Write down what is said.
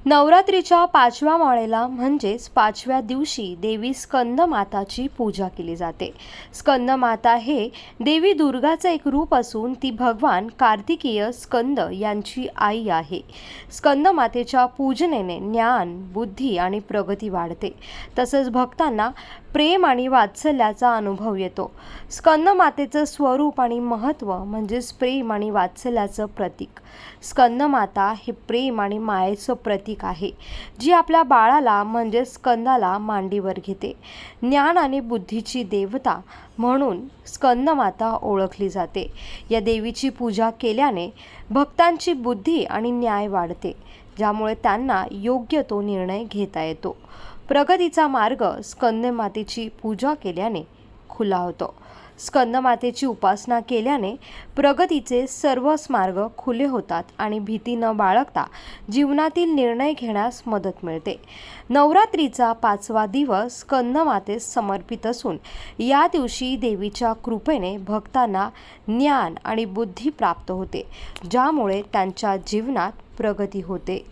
नवरात्रीच्या 5व्या माळेला म्हणजेच 5व्या दिवशी देवी स्कंदमाताची पूजा केली जाते. स्कंदमाता हे देवी दुर्गाचं एक रूप असून ती भगवान कार्तिकेय स्कंद यांची आई आहे. स्कंदमातेच्या पूजनेने ज्ञान, बुद्धी आणि प्रगती वाढते. तसंच भक्तांना प्रेम आणि वात्सल्याचा अनुभव येतो. स्कंदमातेचं स्वरूप आणि महत्त्व म्हणजेच प्रेम आणि वात्सल्याचं प्रतीक. स्कंदमाता हे प्रेम आणि मायेचं प्रतीक आहे, जी आपल्या बाळाला म्हणजे स्कंदाला मांडीवर घेते. ज्ञान आणि बुद्धीची देवता म्हणून स्कंदमाता ओळखली जाते. या देवीची पूजा केल्याने भक्तांची बुद्धी आणि न्याय वाढते, ज्यामुळे त्यांना योग्य तो निर्णय घेता येतो. प्रगतीचा मार्ग स्कंदमातेची पूजा केल्याने खुला होतो. स्कंदमातेची उपासना केल्याने प्रगतीचे सर्वच मार्ग खुले होतात आणि भीती न बाळगता जीवनातील निर्णय घेण्यास मदत मिळते. नवरात्रीचा 5वा दिवस स्कंदमातेस समर्पित असून या दिवशी देवीच्या कृपेने भक्तांना ज्ञान आणि बुद्धी प्राप्त होते, ज्यामुळे त्यांच्या जीवनात प्रगती होते.